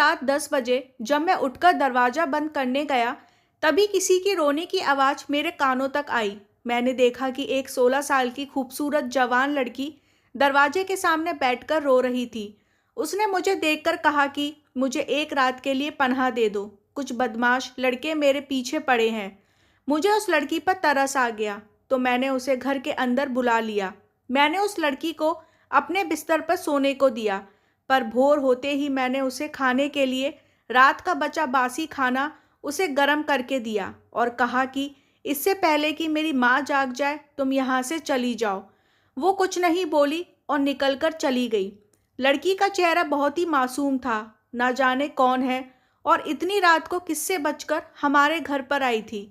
रात 10 बजे जब मैं उठकर दरवाज़ा बंद करने गया, तभी किसी की रोने की आवाज़ मेरे कानों तक आई। मैंने देखा कि एक 16 साल की खूबसूरत जवान लड़की दरवाजे के सामने बैठकर रो रही थी। उसने मुझे देखकर कहा कि मुझे एक रात के लिए पनाह दे दो, कुछ बदमाश लड़के मेरे पीछे पड़े हैं। मुझे उस लड़की पर तरस आ गया, तो मैंने उसे घर के अंदर बुला लिया। मैंने उस लड़की को अपने बिस्तर पर सोने को दिया, पर भोर होते ही मैंने उसे खाने के लिए रात का बचा बासी खाना उसे गर्म करके दिया और कहा कि इससे पहले कि मेरी माँ जाग जाए तुम यहाँ से चली जाओ। वो कुछ नहीं बोली और निकलकर चली गई। लड़की का चेहरा बहुत ही मासूम था, ना जाने कौन है और इतनी रात को किससे बचकर हमारे घर पर आई थी।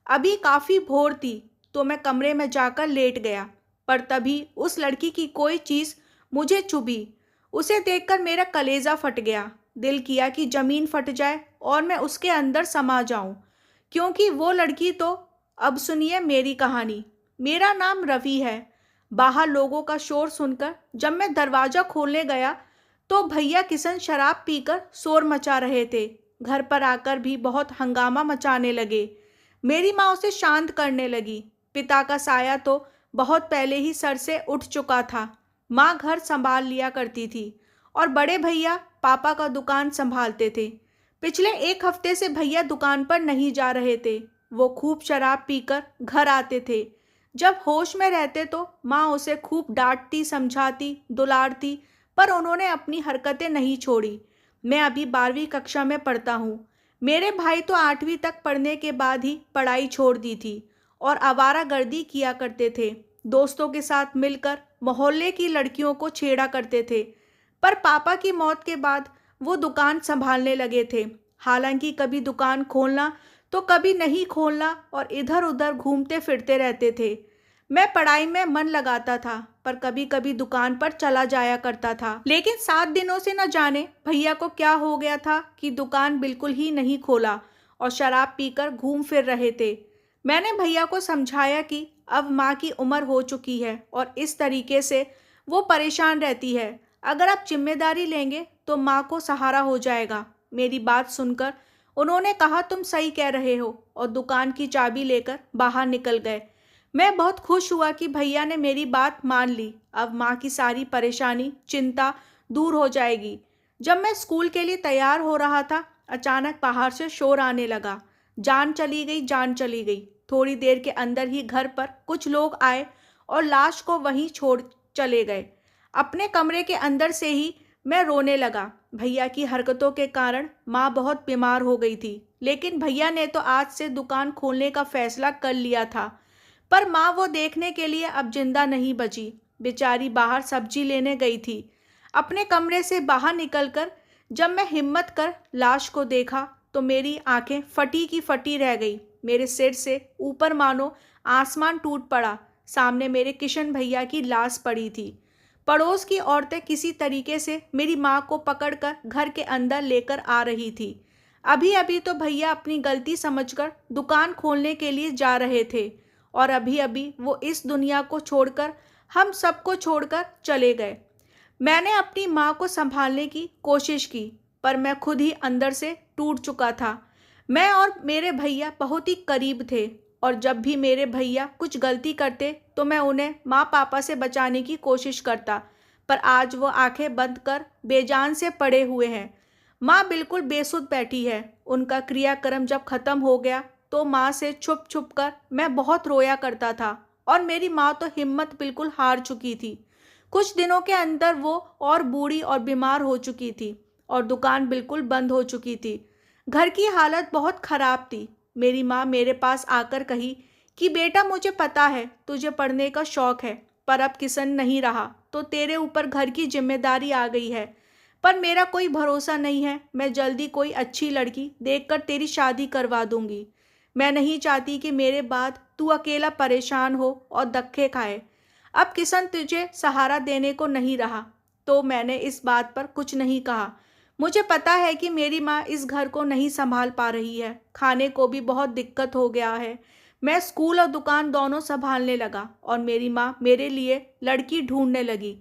अभी काफ़ी भोर थी, तो मैं कमरे में जाकर लेट गया, पर तभी उस लड़की की कोई चीज़ मुझे चुभी। उसे देखकर मेरा कलेजा फट गया। दिल किया कि ज़मीन फट जाए और मैं उसके अंदर समा जाऊं, क्योंकि वो लड़की तो। अब सुनिए मेरी कहानी। मेरा नाम रवि है। बाहर लोगों का शोर सुनकर जब मैं दरवाज़ा खोलने गया, तो भैया किशन शराब पीकर शोर मचा रहे थे। घर पर आकर भी बहुत हंगामा मचाने लगे। मेरी माँ उसे शांत करने लगी। पिता का साया तो बहुत पहले ही सर से उठ चुका था। माँ घर संभाल लिया करती थी और बड़े भैया पापा का दुकान संभालते थे। पिछले एक हफ्ते से भैया दुकान पर नहीं जा रहे थे। वो खूब शराब पीकर घर आते थे। जब होश में रहते तो माँ उसे खूब डांटती, समझाती, दुलारती, पर उन्होंने अपनी हरकतें नहीं छोड़ी। मैं अभी 12वीं कक्षा में पढ़ता हूँ। मेरे भाई तो 8वीं तक पढ़ने के बाद ही पढ़ाई छोड़ दी थी और आवारागर्दी किया करते थे। दोस्तों के साथ मिलकर मोहल्ले की लड़कियों को छेड़ा करते थे। पर पापा की मौत के बाद वो दुकान संभालने लगे थे। हालांकि कभी दुकान खोलना तो कभी नहीं खोलना और इधर उधर घूमते फिरते रहते थे। मैं पढ़ाई में मन लगाता था, पर कभी कभी दुकान पर चला जाया करता था। लेकिन 7 दिनों से न जाने भैया को क्या हो गया था कि दुकान बिल्कुल ही नहीं खोला और शराब पीकर घूम फिर रहे थे। मैंने भैया को समझाया कि अब माँ की उम्र हो चुकी है और इस तरीके से वो परेशान रहती है। अगर आप जिम्मेदारी लेंगे तो माँ को सहारा हो जाएगा। मेरी बात सुनकर उन्होंने कहा तुम सही कह रहे हो और दुकान की चाबी लेकर बाहर निकल गए। मैं बहुत खुश हुआ कि भैया ने मेरी बात मान ली। अब माँ की सारी परेशानी, चिंता दूर हो जाएगी। जब मैं स्कूल के लिए तैयार हो रहा था, अचानक बाहर से शोर आने लगा। जान चली गई, जान चली गई। थोड़ी देर के अंदर ही घर पर कुछ लोग आए और लाश को वहीं छोड़ चले गए। अपने कमरे के अंदर से ही मैं रोने लगा। भैया की हरकतों के कारण माँ बहुत बीमार हो गई थी, लेकिन भैया ने तो आज से दुकान खोलने का फैसला कर लिया था। पर माँ वो देखने के लिए अब जिंदा नहीं बची। बेचारी बाहर सब्जी लेने गई थी। अपने कमरे से बाहर निकलकर जब मैं हिम्मत कर लाश को देखा, तो मेरी आंखें फटी की फटी रह गई। मेरे सिर से ऊपर मानो आसमान टूट पड़ा। सामने मेरे किशन भैया की लाश पड़ी थी। पड़ोस की औरतें किसी तरीके से मेरी माँ को पकड़कर घर के अंदर लेकर आ रही थी। अभी अभी तो भैया अपनी गलती समझकर दुकान खोलने के लिए जा रहे थे और अभी अभी वो इस दुनिया को छोड़कर, हम सबको छोड़कर चले गए। मैंने अपनी माँ को संभालने की कोशिश की, पर मैं खुद ही अंदर से टूट चुका था। मैं और मेरे भैया बहुत ही करीब थे और जब भी मेरे भैया कुछ गलती करते तो मैं उन्हें माँ पापा से बचाने की कोशिश करता। पर आज वो आंखें बंद कर बेजान से पड़े हुए हैं। माँ बिल्कुल बेसुध बैठी है। उनका क्रियाक्रम जब खत्म हो गया तो माँ से छुप छुप कर मैं बहुत रोया करता था और मेरी माँ तो हिम्मत बिल्कुल हार चुकी थी। कुछ दिनों के अंदर वो और बूढ़ी और बीमार हो चुकी थी और दुकान बिल्कुल बंद हो चुकी थी। घर की हालत बहुत खराब थी। मेरी माँ मेरे पास आकर कही कि बेटा, मुझे पता है तुझे पढ़ने का शौक है, पर अब किशन नहीं रहा तो तेरे ऊपर घर की जिम्मेदारी आ गई है। पर मेरा कोई भरोसा नहीं है। मैं जल्दी कोई अच्छी लड़की देखकर तेरी शादी करवा दूंगी। मैं नहीं चाहती कि मेरे बाद तू अकेला परेशान हो और धक्के खाए। अब किशन तुझे सहारा देने को नहीं रहा। तो मैंने इस बात पर कुछ नहीं कहा। मुझे पता है कि मेरी माँ इस घर को नहीं संभाल पा रही है। खाने को भी बहुत दिक्कत हो गया है। मैं स्कूल और दुकान दोनों संभालने लगा और मेरी माँ मेरे लिए लड़की ढूंढने लगी।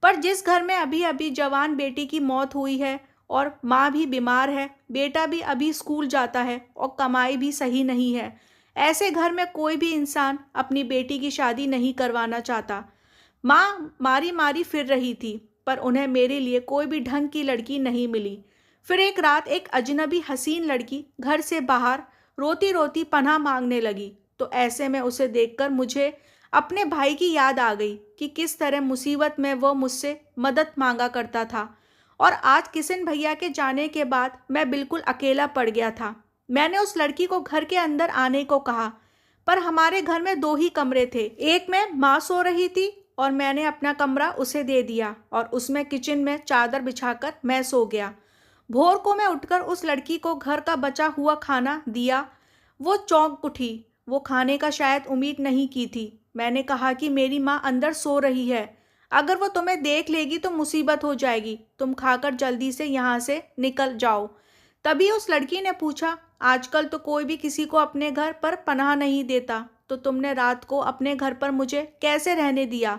पर जिस घर में अभी अभी जवान बेटी की मौत हुई है, और माँ भी बीमार है, बेटा भी अभी स्कूल जाता है और कमाई भी सही नहीं है। ऐसे घर में कोई भी इंसान अपनी बेटी की शादी नहीं करवाना चाहता। माँ मारी मारी फिर रही थी, पर उन्हें मेरे लिए कोई भी ढंग की लड़की नहीं मिली। फिर एक रात एक अजनबी हसीन लड़की घर से बाहर रोती रोती पनाह मांगने लगी। तो ऐसे में उसे देखकर मुझे अपने भाई की याद आ गई कि किस तरह मुसीबत में वो मुझसे मदद मांगा करता था। और आज किशन भैया के जाने के बाद मैं बिल्कुल अकेला पड़ गया था। मैंने उस लड़की को घर के अंदर आने को कहा, पर हमारे घर में 2 ही कमरे थे। एक में माँ सो रही थी और मैंने अपना कमरा उसे दे दिया और उसमें किचन में चादर बिछाकर मैं सो गया। भोर को मैं उठकर उस लड़की को घर का बचा हुआ खाना दिया। वो चौंक उठी। वो खाने का शायद उम्मीद नहीं की थी। मैंने कहा कि मेरी माँ अंदर सो रही है, अगर वो तुम्हें देख लेगी तो मुसीबत हो जाएगी, तुम खाकर जल्दी से यहाँ से निकल जाओ। तभी उस लड़की ने पूछा, आजकल तो कोई भी किसी को अपने घर पर पनाह नहीं देता, तो तुमने रात को अपने घर पर मुझे कैसे रहने दिया?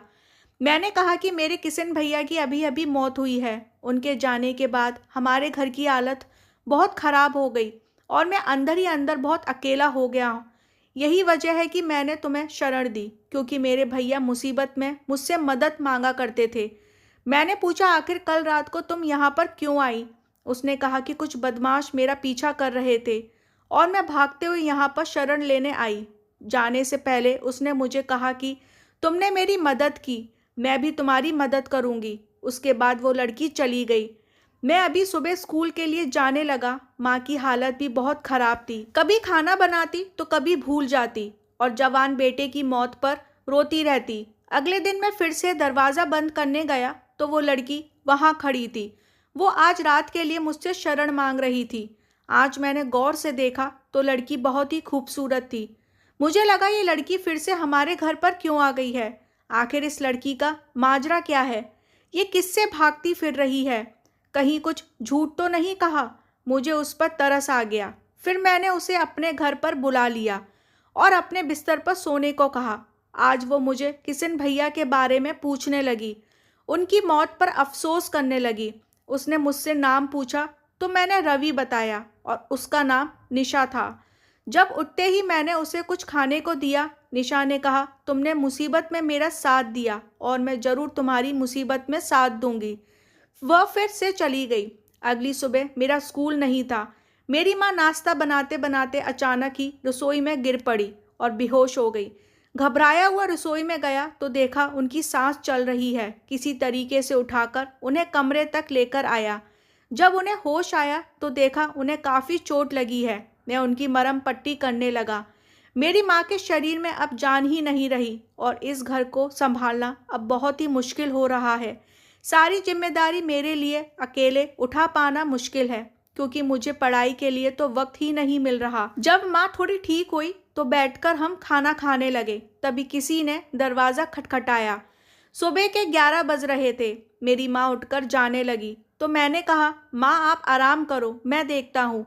मैंने कहा कि मेरे किशन भैया की अभी अभी मौत हुई है। उनके जाने के बाद हमारे घर की हालत बहुत ख़राब हो गई और मैं अंदर ही अंदर बहुत अकेला हो गया हूँ। यही वजह है कि मैंने तुम्हें शरण दी, क्योंकि मेरे भैया मुसीबत में मुझसे मदद मांगा करते थे। मैंने पूछा, आखिर कल रात को तुम यहाँ पर क्यों आई? उसने कहा कि कुछ बदमाश मेरा पीछा कर रहे थे और मैं भागते हुए यहाँ पर शरण लेने आई। जाने से पहले उसने मुझे कहा कि तुमने मेरी मदद की, मैं भी तुम्हारी मदद करूँगी। उसके बाद वो लड़की चली गई। मैं अभी सुबह स्कूल के लिए जाने लगा। माँ की हालत भी बहुत ख़राब थी, कभी खाना बनाती तो कभी भूल जाती और जवान बेटे की मौत पर रोती रहती। अगले दिन मैं फिर से दरवाज़ा बंद करने गया तो वो लड़की वहाँ खड़ी थी। वो आज रात के लिए मुझसे शरण मांग रही थी। आज मैंने गौर से देखा तो लड़की बहुत ही खूबसूरत थी। मुझे लगा ये लड़की फिर से हमारे घर पर क्यों आ गई है? आखिर इस लड़की का माजरा क्या है? ये किससे भागती फिर रही है? कहीं कुछ झूठ तो नहीं कहा? मुझे उस पर तरस आ गया। फिर मैंने उसे अपने घर पर बुला लिया और अपने बिस्तर पर सोने को कहा। आज वो मुझे किशन भैया के बारे में पूछने लगी, उनकी मौत पर अफसोस करने लगी। उसने मुझसे नाम पूछा तो मैंने रवि बताया और उसका नाम निशा था। जब उठते ही मैंने उसे कुछ खाने को दिया। निशा ने कहा, तुमने मुसीबत में मेरा साथ दिया और मैं ज़रूर तुम्हारी मुसीबत में साथ दूंगी। वह फिर से चली गई। अगली सुबह मेरा स्कूल नहीं था। मेरी माँ नाश्ता बनाते बनाते अचानक ही रसोई में गिर पड़ी और बेहोश हो गई। घबराया हुआ रसोई में गया तो देखा उनकी सांस चल रही है। किसी तरीके से उठाकर उन्हें कमरे तक लेकर आया। जब उन्हें होश आया तो देखा उन्हें काफ़ी चोट लगी है। मैं उनकी मरहम पट्टी करने लगा। मेरी माँ के शरीर में अब जान ही नहीं रही और इस घर को संभालना अब बहुत ही मुश्किल हो रहा है। सारी जिम्मेदारी मेरे लिए अकेले उठा पाना मुश्किल है, क्योंकि मुझे पढ़ाई के लिए तो वक्त ही नहीं मिल रहा। जब माँ थोड़ी ठीक हुई तो बैठकर हम खाना खाने लगे। तभी किसी ने दरवाज़ा खटखटाया। सुबह के 11 बज रहे थे। मेरी माँ उठकर जाने लगी तो मैंने कहा, माँ आप आराम करो, मैं देखता हूँ।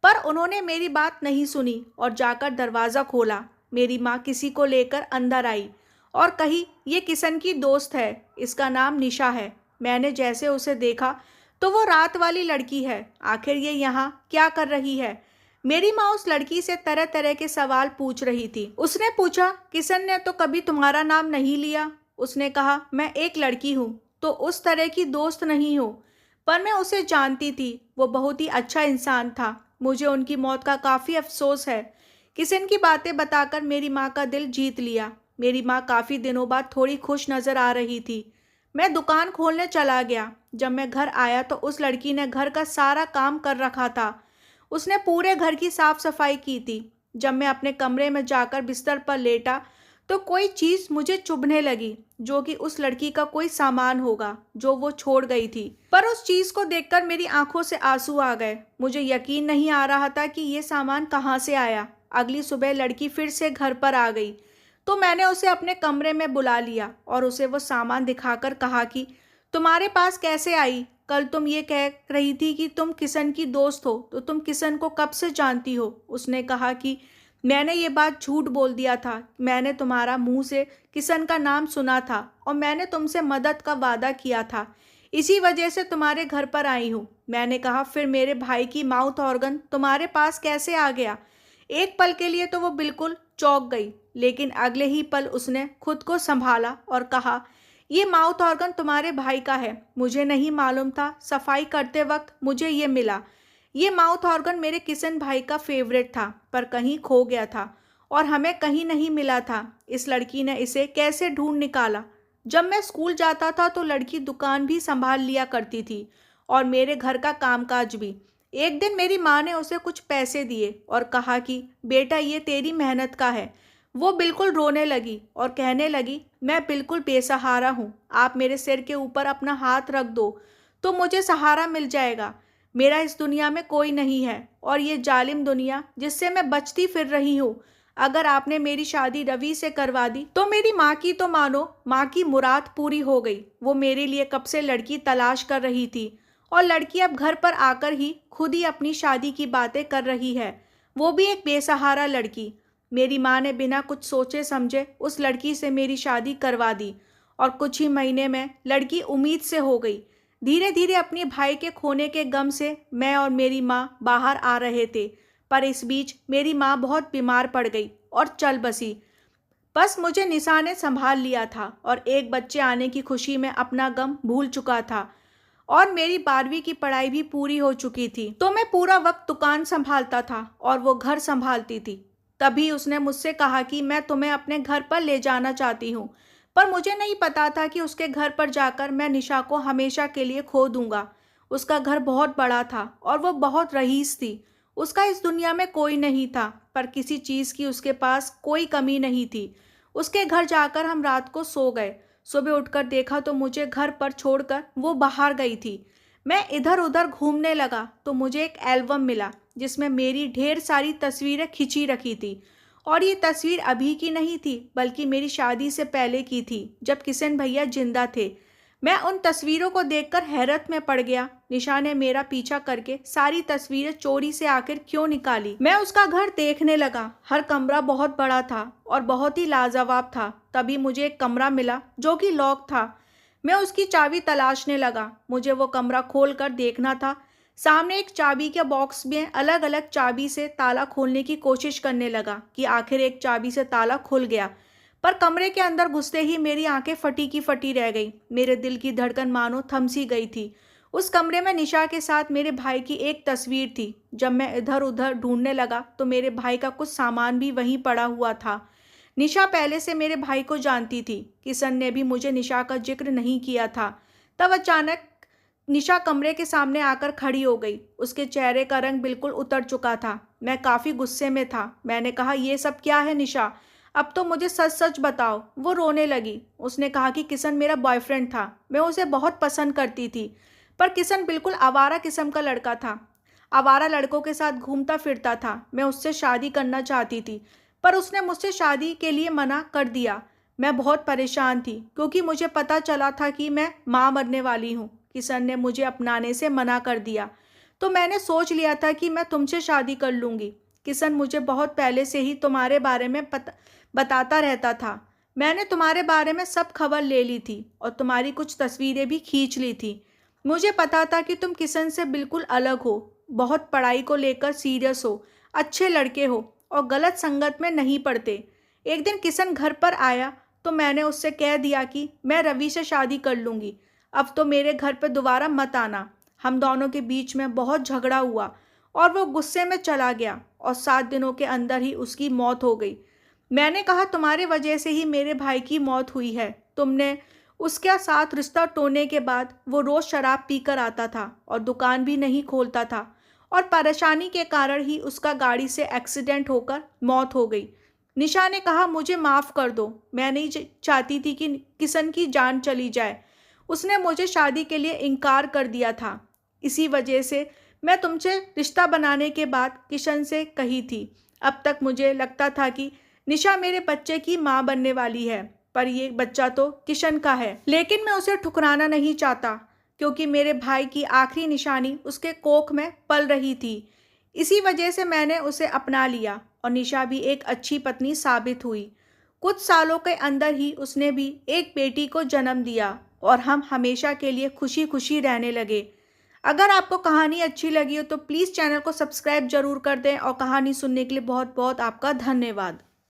पर उन्होंने मेरी बात नहीं सुनी और जाकर दरवाज़ा खोला। मेरी माँ किसी को लेकर अंदर आई और कही, ये किशन की दोस्त है, इसका नाम निशा है। मैंने जैसे उसे देखा तो वो रात वाली लड़की है। आखिर ये यहाँ क्या कर रही है? मेरी माँ उस लड़की से तरह तरह के सवाल पूछ रही थी। उसने पूछा, किशन ने तो कभी तुम्हारा नाम नहीं लिया। उसने कहा, मैं एक लड़की हूँ, तो उस तरह की दोस्त नहीं हूँ। पर मैं उसे जानती थी, वो बहुत ही अच्छा इंसान था। मुझे उनकी मौत का काफ़ी अफसोस है। किशन की बातें बताकर मेरी माँ का दिल जीत लिया। मेरी माँ काफ़ी दिनों बाद थोड़ी खुश नज़र आ रही थी। मैं दुकान खोलने चला गया। जब मैं घर आया तो उस लड़की ने घर का सारा काम कर रखा था। उसने पूरे घर की साफ सफाई की थी। जब मैं अपने कमरे में जाकर बिस्तर पर लेटा तो कोई चीज़ मुझे चुभने लगी, जो कि उस लड़की का कोई सामान होगा जो वो छोड़ गई थी। पर उस चीज़ को देखकर मेरी आंखों से आंसू आ गए। मुझे यकीन नहीं आ रहा था कि ये सामान कहाँ से आया। अगली सुबह लड़की फिर से घर पर आ गई तो मैंने उसे अपने कमरे में बुला लिया और उसे वो सामान दिखाकर कहा कि तुम्हारे पास कैसे आई? कल तुम ये कह रही थी कि तुम किशन की दोस्त हो, तो तुम किशन को कब से जानती हो? उसने कहा कि मैंने ये बात झूठ बोल दिया था। मैंने तुम्हारा मुंह से किशन का नाम सुना था और मैंने तुमसे मदद का वादा किया था। इसी वजह से तुम्हारे घर पर आई हूँ। मैंने कहा, फिर मेरे भाई की माउथ ऑर्गन तुम्हारे पास कैसे आ गया? एक पल के लिए तो वो बिल्कुल चौंक गई, लेकिन अगले ही पल उसने खुद को संभाला और कहा, ये माउथ ऑर्गन तुम्हारे भाई का है। मुझे नहीं मालूम था, सफाई करते वक्त मुझे ये मिला। ये माउथ ऑर्गन मेरे किशन भाई का फेवरेट था, पर कहीं खो गया था और हमें कहीं नहीं मिला था। इस लड़की ने इसे कैसे ढूंढ निकाला? जब मैं स्कूल जाता था तो लड़की दुकान भी संभाल लिया करती थी और मेरे घर का कामकाज भी। एक दिन मेरी माँ ने उसे कुछ पैसे दिए और कहा कि बेटा, ये तेरी मेहनत का है। वो बिल्कुल रोने लगी और कहने लगी, मैं बिल्कुल बेसहारा हूँ। आप मेरे सिर के ऊपर अपना हाथ रख दो तो मुझे सहारा मिल जाएगा। मेरा इस दुनिया में कोई नहीं है और ये जालिम दुनिया जिससे मैं बचती फिर रही हूँ, अगर आपने मेरी शादी रवि से करवा दी तो मेरी माँ की तो मानो माँ की मुराद पूरी हो गई। वो मेरे लिए कब से लड़की तलाश कर रही थी और लड़की अब घर पर आकर ही खुद ही अपनी शादी की बातें कर रही है, वो भी एक बेसहारा लड़की। मेरी माँ ने बिना कुछ सोचे समझे उस लड़की से मेरी शादी करवा दी और कुछ ही महीने में लड़की उम्मीद से हो गई। धीरे धीरे अपने भाई के खोने के गम से मैं और मेरी माँ बाहर आ रहे थे, पर इस बीच मेरी माँ बहुत बीमार पड़ गई और चल बसी। बस मुझे निशा ने संभाल लिया था और एक बच्चे आने की खुशी में अपना गम भूल चुका था और मेरी 12वीं की पढ़ाई भी पूरी हो चुकी थी, तो मैं पूरा वक्त दुकान संभालता था और वो घर संभालती थी। तभी उसने मुझसे कहा कि मैं तुम्हें अपने घर पर ले जाना चाहती हूँ, पर मुझे नहीं पता था कि उसके घर पर जाकर मैं निशा को हमेशा के लिए खो दूंगा। उसका घर बहुत बड़ा था और वो बहुत रईस थी। उसका इस दुनिया में कोई नहीं था, पर किसी चीज़ की उसके पास कोई कमी नहीं थी। उसके घर जाकर हम रात को सो गए। सुबह उठकर देखा तो मुझे घर पर छोड़कर वो बाहर गई थी। मैं इधर उधर घूमने लगा तो मुझे एक एल्बम मिला जिसमें मेरी ढेर सारी तस्वीरें खिंची रखी थी। और ये तस्वीर अभी की नहीं थी, बल्कि मेरी शादी से पहले की थी, जब किशन भैया जिंदा थे। मैं उन तस्वीरों को देखकर हैरत में पड़ गया। निशा ने मेरा पीछा करके सारी तस्वीरें चोरी से आखिर क्यों निकाली? मैं उसका घर देखने लगा। हर कमरा बहुत बड़ा था और बहुत ही लाजवाब था। तभी मुझे एक कमरा मिला जो कि लॉक था। मैं उसकी चाबी तलाशने लगा। मुझे वो कमरा खोल कर देखना था। सामने एक चाबी के बॉक्स में अलग अलग चाबी से ताला खोलने की कोशिश करने लगा कि आखिर एक चाबी से ताला खुल गया, पर कमरे के अंदर घुसते ही मेरी आंखें फटी की फटी रह गई। मेरे दिल की धड़कन मानो थम सी गई थी। उस कमरे में निशा के साथ मेरे भाई की एक तस्वीर थी। जब मैं इधर उधर ढूंढने लगा तो मेरे भाई का कुछ सामान भी वहीं पड़ा हुआ था। निशा पहले से मेरे भाई को जानती थी। किशन ने भी मुझे निशा का जिक्र नहीं किया था। तब अचानक निशा कमरे के सामने आकर खड़ी हो गई। उसके चेहरे का रंग बिल्कुल उतर चुका था। मैं काफ़ी गुस्से में था। मैंने कहा, ये सब क्या है निशा? अब तो मुझे सच सच बताओ। वो रोने लगी। उसने कहा कि किशन मेरा बॉयफ्रेंड था। मैं उसे बहुत पसंद करती थी, पर किशन बिल्कुल आवारा किस्म का लड़का था। आवारा लड़कों के साथ घूमता फिरता था। मैं उससे शादी करना चाहती थी, पर उसने मुझसे शादी के लिए मना कर दिया। मैं बहुत परेशान थी क्योंकि मुझे पता चला था कि मैं माँ बनने वाली हूँ। किशन ने मुझे अपनाने से मना कर दिया, तो मैंने सोच लिया था कि मैं तुमसे शादी कर लूँगी। किशन मुझे बहुत पहले से ही तुम्हारे बारे में बताता रहता था। मैंने तुम्हारे बारे में सब खबर ले ली थी और तुम्हारी कुछ तस्वीरें भी खींच ली थी। मुझे पता था कि तुम किशन से बिल्कुल अलग हो, बहुत पढ़ाई को लेकर सीरियस हो, अच्छे लड़के हो और गलत संगत में नहीं पड़ते। एक दिन किशन घर पर आया तो मैंने उससे कह दिया कि मैं रवि से शादी कर लूँगी। अब तो मेरे घर पर दोबारा मत आना। हम दोनों के बीच में बहुत झगड़ा हुआ और वो गुस्से में चला गया और 7 दिनों के अंदर ही उसकी मौत हो गई। मैंने कहा, तुम्हारे वजह से ही मेरे भाई की मौत हुई है। तुमने उसके साथ रिश्ता तोड़ने के बाद वो रोज़ शराब पीकर आता था और दुकान भी नहीं खोलता था, और परेशानी के कारण ही उसका गाड़ी से एक्सीडेंट होकर मौत हो गई। निशा ने कहा, मुझे माफ़ कर दो। मैं नहीं चाहती थी कि किशन की जान चली जाए। उसने मुझे शादी के लिए इनकार कर दिया था। इसी वजह से मैं तुमसे रिश्ता बनाने के बाद किशन से कही थी। अब तक मुझे लगता था कि निशा मेरे बच्चे की माँ बनने वाली है, पर ये बच्चा तो किशन का है। लेकिन मैं उसे ठुकराना नहीं चाहता क्योंकि मेरे भाई की आखिरी निशानी उसके कोख में पल रही थी। इसी वजह से मैंने उसे अपना लिया और निशा भी एक अच्छी पत्नी साबित हुई। कुछ सालों के अंदर ही उसने भी एक बेटी को जन्म दिया। और हम हमेशा के लिए खुशी खुशी रहने लगे। अगर आपको कहानी अच्छी लगी हो तो प्लीज़ चैनल को सब्सक्राइब ज़रूर कर दें और कहानी सुनने के लिए बहुत बहुत आपका धन्यवाद।